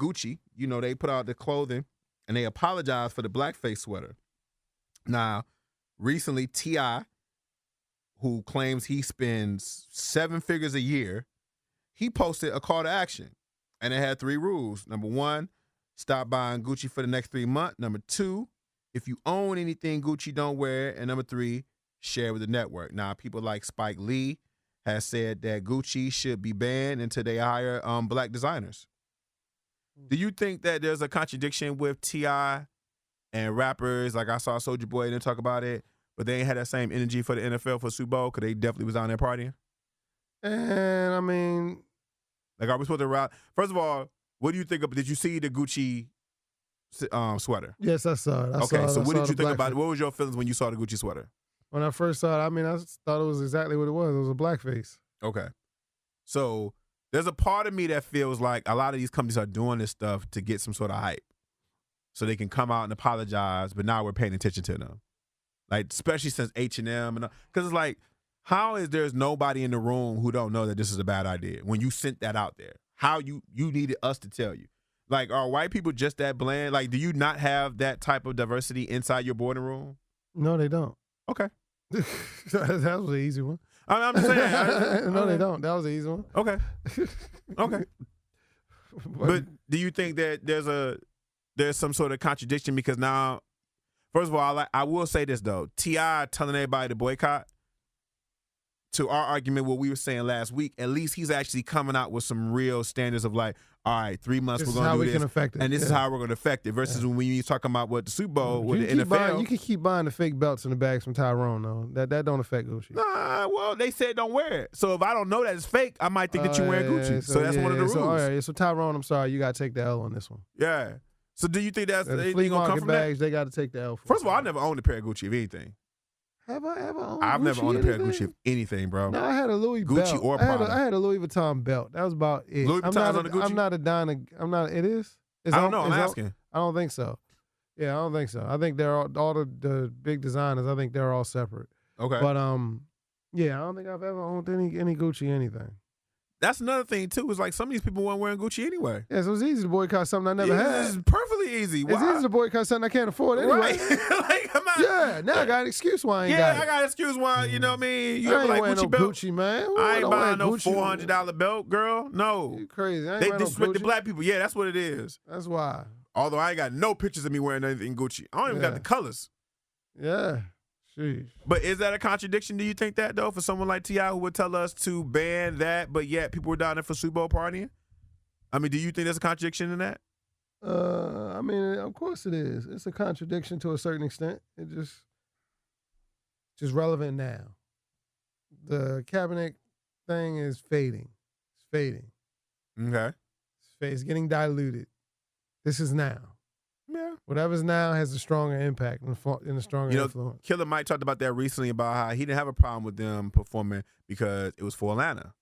Gucci, they put out the clothing and they apologized for the blackface sweater. Now, recently, T.I., who claims he spends 7 figures a year, he posted a call to action. And it had 3 rules. Number 1, stop buying Gucci for the next 3 months. Number 2, if you own anything Gucci, don't wear it. And number 3, share with the network. Now, people like Spike Lee has said that Gucci should be banned until they hire black designers. Do you think that there's a contradiction with T.I. and rappers? Like I saw Soulja Boy and they talk about it, but they ain't had that same energy for the NFL for Super Bowl because they definitely was down there partying? And, I mean... Like, are we supposed to ride? First of all, what do you think of? Did you see the Gucci sweater? Yes, I saw it. Okay, so what did you think about it? What was your feelings when you saw the Gucci sweater? When I first saw it, I mean, I thought it was exactly what it was. It was a blackface. Okay. So there's a part of me that feels like a lot of these companies are doing this stuff to get some sort of hype so they can come out and apologize, but now we're paying attention to them. Like, especially since H&M. Because it's like, how is there's nobody in the room who don't know that this is a bad idea when you sent that out there? How you needed us to tell you? Like, are white people just that bland? Like, do you not have that type of diversity inside your boarding room? No, they don't. Okay. That was an easy one. I'm just saying. No, they don't. That was an easy one. Okay. Okay. But do you think that there's some sort of contradiction? Because now, first of all, I will say this, though. T.I. telling everybody to boycott, to our argument, what we were saying last week, at least he's actually coming out with some real standards of like, all right, 3 months we're going to do this, and this is how we're going to affect it. Versus when you're talking about what the Super Bowl with the NFL, you can keep buying the fake belts and the bags from Tyrone, though. That don't affect Gucci. Nah, well, they said don't wear it. So if I don't know that it's fake, I might think that you're wearing Gucci. So that's one of the rules. All right, so Tyrone, I'm sorry, you got to take the L on this one. Yeah. So do you think that's the flea market bags? They got to take the L. First of all, I never owned a pair of Gucci of anything. Have I ever owned I've never owned a pair of Gucci of anything, bro. No, I had a Louis Gucci belt. or Prada. I had a Louis Vuitton belt. That was about it. Louis Vuitton's on the Gucci? I'm not a dime. I'm not. It is? I don't know. I'm asking. I don't think so. Yeah, I don't think so. I think they're all the big designers. I think they're all separate. Okay. But yeah, I don't think I've ever owned any Gucci anything. That's another thing too. Is like some of these people weren't wearing Gucci anyway. Yeah, so it's easy to boycott something I never had. It's perfectly easy. It's easy to boycott something I can't afford anyway. Right. Like, I'm not, yeah, now I got an excuse why I ain't got it. I got an excuse why, you know what I mean? You I ain't like wearing Gucci no belt? Gucci, man. I ain't buying no Gucci. $400 belt, girl. No. You crazy. I ain't They wearing disrespect no the Gucci. black people. Yeah, that's what it is. That's why. Although I ain't got no pictures of me wearing anything Gucci. I don't even got the colors. Yeah. Sheesh. But is that a contradiction? Do you think that, though, for someone like T.I. who would tell us to ban that, but yet people were down there for Super Bowl partying? I mean, do you think there's a contradiction in that? I mean, of course it is. It's a contradiction to a certain extent. It just relevant now. The Kaepernick thing is fading. It's fading. Okay. It's getting diluted. This is now. Yeah. Whatever's now has a stronger impact and a stronger influence. Killer Mike talked about that recently about how he didn't have a problem with them performing because it was for Atlanta.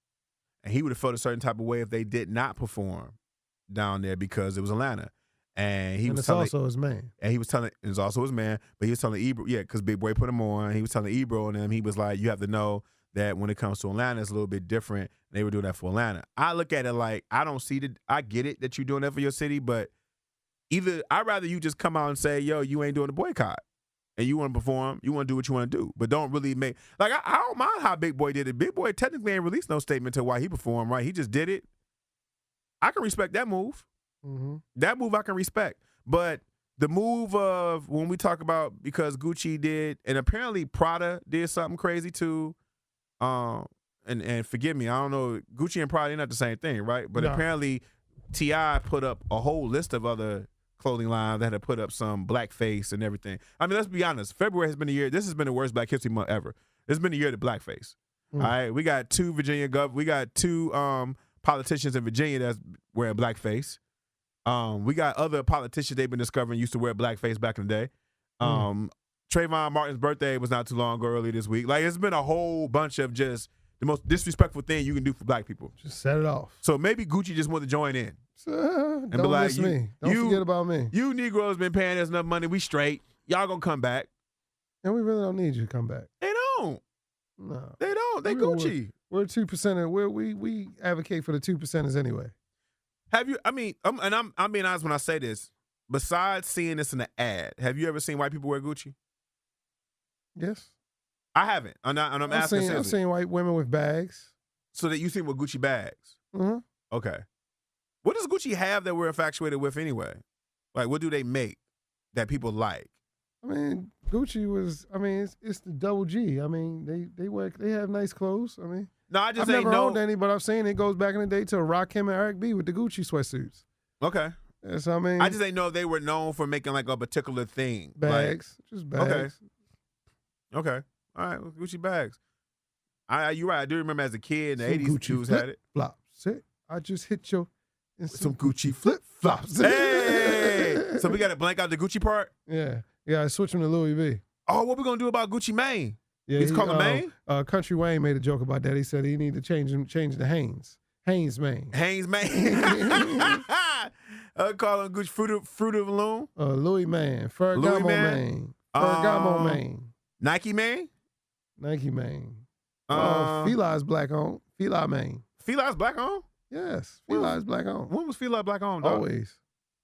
And he would have felt a certain type of way if they did not perform down there because it was Atlanta. And he was telling, also his man. And he was telling, it was also his man, but he was telling Ebro, because Big Boy put him on. He was telling Ebro and them, he was like, you have to know that when it comes to Atlanta, it's a little bit different. They were doing that for Atlanta. I look at it like, I get it that you're doing that for your city, but either I'd rather you just come out and say, yo, you ain't doing the boycott. And you want to perform, you want to do what you want to do. But don't really make, like, I don't mind how Big Boy did it. Big Boy technically ain't released no statement to why he performed, right? He just did it. I can respect that move. Mm-hmm. That move I can respect. But the move of when we talk about, because Gucci did, and apparently Prada did something crazy too, and forgive me, I don't know, Gucci and Prada ain't not the same thing, right? But apparently T.I. put up a whole list of other clothing lines that had put up some blackface and everything. I mean, let's be honest. February has been a year. This has been the worst Black History Month ever. It's been a year of blackface. All right, we got two politicians in Virginia that's wearing blackface. We got other politicians they've been discovering used to wear blackface back in the day. Trayvon Martin's birthday was not too long ago, earlier this week. Like, it's been a whole bunch of just the most disrespectful thing you can do for black people. Just set it off. So maybe Gucci just want to join in. Don't miss me. Don't forget about me. You Negroes been paying us enough money. We straight. Y'all gonna come back. And we really don't need you to come back. They don't. No. They don't. They Gucci. We're 2%. We advocate for the 2%ers anyway. Have you? I mean, I'm being honest when I say this. Besides seeing this in the ad, have you ever seen white people wear Gucci? Yes. I haven't. I'm asking seriously. I've seen white women with bags. So that you seen with Gucci bags? Mm-hmm. Okay. What does Gucci have that we're infatuated with anyway? Like, what do they make that people like? I mean, Gucci was. I mean, it's the double G. I mean, they have nice clothes. I mean, No, I just I've ain't never know. owned any, but I've seen it goes back in the day to Rakim and Eric B with the Gucci sweatsuits. Okay. Yeah, so I mean, I just ain't know if they were known for making like a particular thing. bags, just bags. Okay. All right. Gucci bags. You're right. I do remember as a kid in the Some 80s, Gucci dudes had it. Flops. Say, I just hit your Some Gucci flip flops. Hey! So we got to blank out the Gucci part? Yeah. I switched him to Louis V. Oh, what we going to do about Gucci Mane? Yeah, He's calling Mane? Country Wayne made a joke about that. He said he needed to change the Haynes Mane. Haynes Mane. Call him Gucci Fruit of the Loom. Louis Mane. Ferragamo Mane. Ferragamo Mane. Nike Mane? Nike Mane. Feli's black on. Feli Mane. Feli's black on? Yes. Feli's black on. When was Feli black on, dog? Always.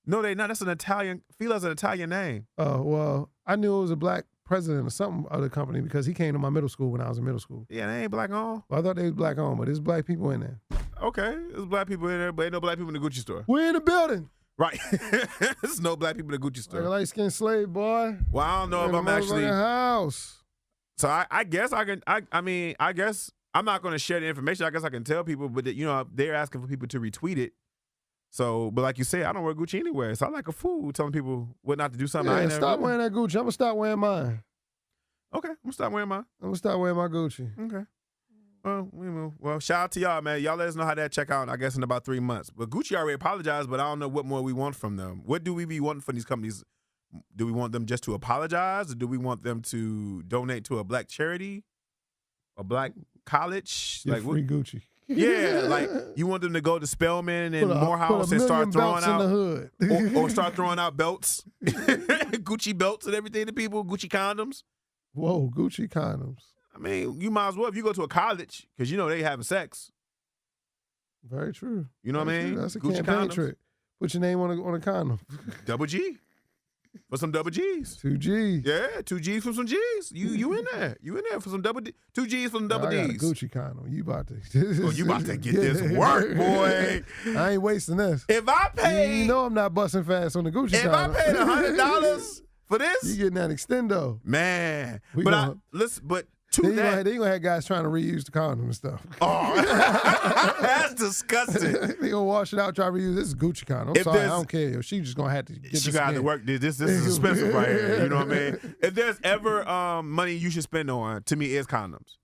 No, they not. That's an Italian. Feli's an Italian name. Oh, well, I knew it was a black president of some other company because he came to my middle school when I was in middle school. Yeah, they ain't black on. Well, I thought they was black on, but there's black people in there. Okay, there's black people in there, but ain't no black people in the Gucci store. We're in the building. Right. There's no black people in the Gucci store. Like a light-skinned slave, boy. Well, I don't know if in I'm actually. House. So I guess I can. I guess I'm not going to share the information. I guess I can tell people, but they're asking for people to retweet it. So, but like you said, I don't wear Gucci anywhere. So I like a fool telling people what not to do something. Yeah, stop wearing that Gucci. I'm gonna stop wearing mine. Okay, I'm gonna stop wearing mine. I'm gonna stop wearing my Gucci. Okay. Well, shout out to y'all, man. Y'all let us know how that check out, I guess, in about 3 months. But Gucci already apologized, but I don't know what more we want from them. What do we be wanting from these companies? Do we want them just to apologize, or do we want them to donate to a black charity, a black college? Like free Gucci. Yeah, like you want them to go to Spelman and Morehouse and start throwing out in the hood. or start throwing out belts, Gucci belts and everything to people, Gucci condoms. Whoa, Gucci condoms. I mean, you might as well if you go to a college because they having sex. Very true. You know what I mean? That's a Gucci campaign condoms. Trick. Put your name on a condom. Double G. For some double G's. 2 G's. Yeah, 2 G's for some G's. You in there. You in there for some double D. 2 G's for some double D's. I got a Gucci condom. You about to. You about to get this work, boy. I ain't wasting this. If I paid. You know I'm not busting fast on the Gucci condom. If I paid $100 for this. You getting that extendo. Man. But They gonna have guys trying to reuse the condom and stuff. Oh, that's disgusting. They gonna wash it out, try to reuse. This is Gucci condom. I'm sorry, I don't care. She just gonna have to get She got to work. This is expensive right here. You know what I mean? If there's ever money you should spend on, to me, is condoms.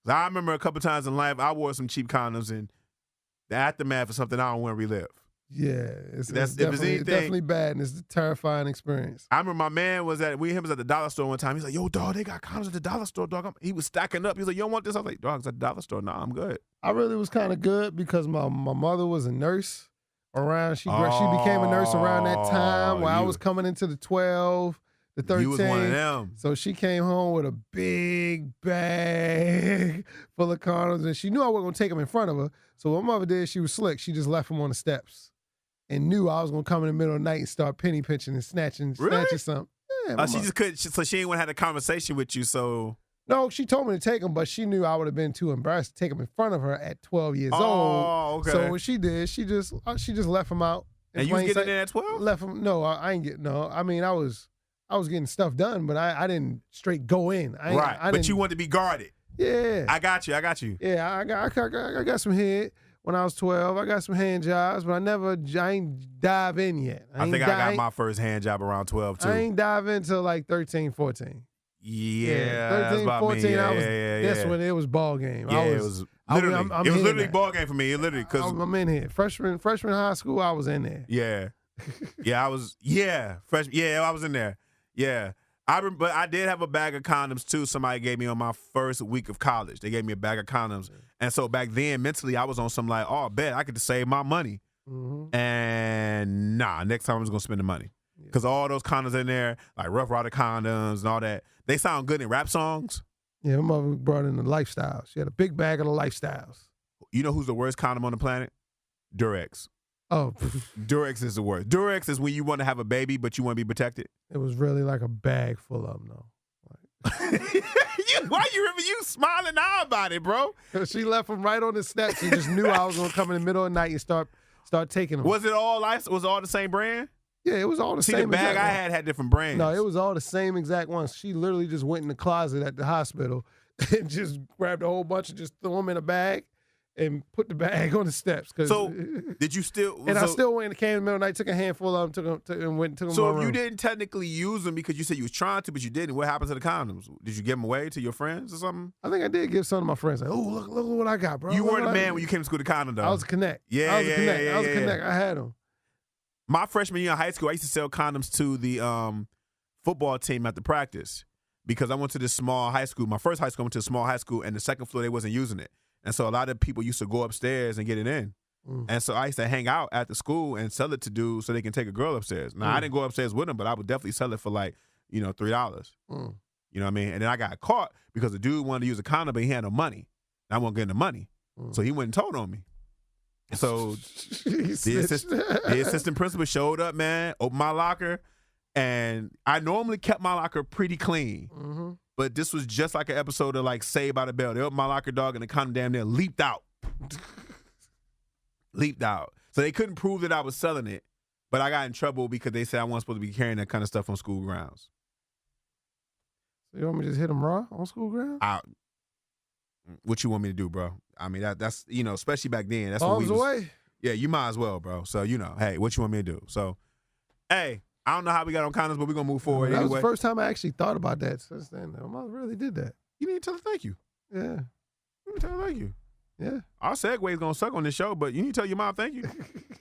I remember a couple times in life I wore some cheap condoms, and the aftermath is something I don't want to relive. Yeah, it's definitely bad, and it's a terrifying experience. I remember my man was at the dollar store one time. He's like, "Yo, dog, they got condoms at the dollar store, dog." He was stacking up. He was like, "You don't want this?" I was like, "Dog, it's at the dollar store. Nah, I'm good." I really was kind of good because my mother was a nurse around. She became a nurse around that time where I was coming into the 12, the 13. You was one of them. So she came home with a big bag full of condoms, and she knew I wasn't gonna take them in front of her. So what my mother did, she was slick. She just left them on the steps. And knew I was gonna come in the middle of the night and start penny pinching and snatching something. Yeah, she just couldn't. So she ain't want to have a conversation with you. So no, she told me to take them, but she knew I would have been too embarrassed to take them in front of her at 12 years old. Oh, okay. So what she did, she just left them out. And you was getting there at 12? Left them. No, I ain't getting. No, I mean I was getting stuff done, but I didn't straight go in. But you wanted to be guarded. Yeah, I got you. Yeah, I got some head. When I was 12, I got some hand jobs, but I ain't dive in yet. I think I got my first hand job around 12, too. I ain't dive into like 13, 14. Yeah, 13, 14, that's when it was ball game. Yeah, it was literally ball game for me. I'm in here. Freshman high school, I was in there. Yeah. I was in there. Yeah. But I did have a bag of condoms, too. Somebody gave me on my first week of college. They gave me a bag of condoms. And so back then, mentally, I was on some like, oh, bet I could just save my money. Mm-hmm. And next time I'm just going to spend the money. Because all those condoms in there, like Rough Rider condoms and all that, they sound good in rap songs. Yeah, my mother brought in the lifestyles. She had a big bag of the lifestyles. You know who's the worst condom on the planet? Durex. Oh, Durex is the worst. Durex is when you want to have a baby, but you want to be protected. it was really like a bag full of them, though. Why you smiling now about it, bro? She left them right on the steps and just knew I was gonna come in the middle of the night and start taking them. Was it all was it all the same brand? Yeah, it was all the See, same. the bag I had different brands. No, it was all the same exact ones. She literally just went in the closet at the hospital and just grabbed a whole bunch and just threw them in a bag and put the bag on the steps. So did you still? And I still went and came in the middle of the night, took a handful of them, and went and took them. So to my if you room. didn't technically use them because you said you was trying to, but you didn't, what happened to the condoms? Did you give them away to your friends or something? I think I did give some of my friends. Like, oh, look what I got, bro. You Look weren't what a I man got. when you came to school with the condom, though. I was a connect. Yeah, I was a connect. yeah, I was a yeah. connect. I had them. My freshman year in high school, I used to sell condoms to the football team at the practice because I went to this small high school. My first high school, I went to a small high school, and the second floor, they wasn't using it. And so a lot of people used to go upstairs and get it in. And so I used to hang out at the school and sell it to dudes so they can take a girl upstairs. Now, I didn't go upstairs with them, but I would definitely sell it for like, $3. You know what I mean? And then I got caught because the dude wanted to use a condom, but he had no money. And I wasn't getting the money. So he went and told on me. So the assistant principal showed up, man, opened my locker, and I normally kept my locker pretty clean. But this was just like an episode of like Saved by the Bell. They opened my locker, dog, and the condom damn near leaped out. Leaped out. So they couldn't prove that I was selling it, but I got in trouble because they said I wasn't supposed to be carrying that kind of stuff on school grounds. So you want me to just hit them raw on school ground? What you want me to do, bro? I mean, that's especially back then. That's Arms what we away? Yeah, you might as well, bro. So, hey, what you want me to do? So, hey, I don't know how we got on condoms, but we're going to move forward That anyway. was the first time I actually thought about that since then. My mom really did that. You need to tell her thank you. Yeah. You need to tell her thank you. Yeah. Our segue is going to suck on this show, but you need to tell your mom thank you.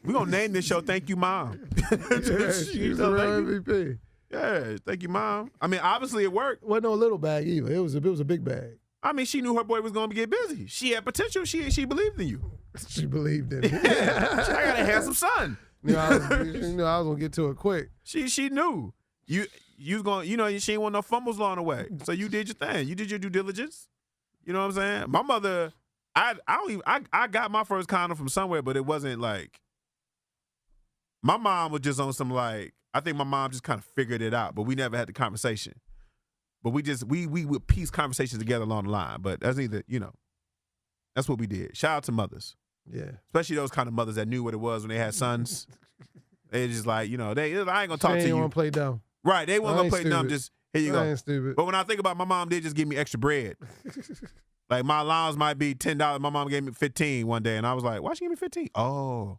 We're going to name this show Thank You Mom. Yeah, she was a real MVP. Yeah, thank you, Mom. I mean, obviously it worked. Wasn't no little bag either. It was a big bag. I mean, she knew her boy was going to get busy. She had potential. She believed in you. She believed in it. Yeah, I got a handsome son. She knew I was going to get to it quick. She knew. You was going, she ain't want no fumbles along the way. So you did your thing. You did your due diligence. You know what I'm saying? My mother, I got my first condom from somewhere, but it wasn't like, my mom was just on some like, I think my mom just kind of figured it out, but we never had the conversation. But we would piece conversations together along the line. But that's either, that's what we did. Shout out to mothers. Yeah. Especially those kind of mothers that knew what it was when they had sons. They just like, I ain't going to talk to you. They want to play dumb. Right. They weren't going to play dumb. Just, here you go. I ain't stupid. But when I think about my mom did just give me extra bread. Like my allowance might be $10. My mom gave me $15 one day. And I was like, why she give me $15? Oh.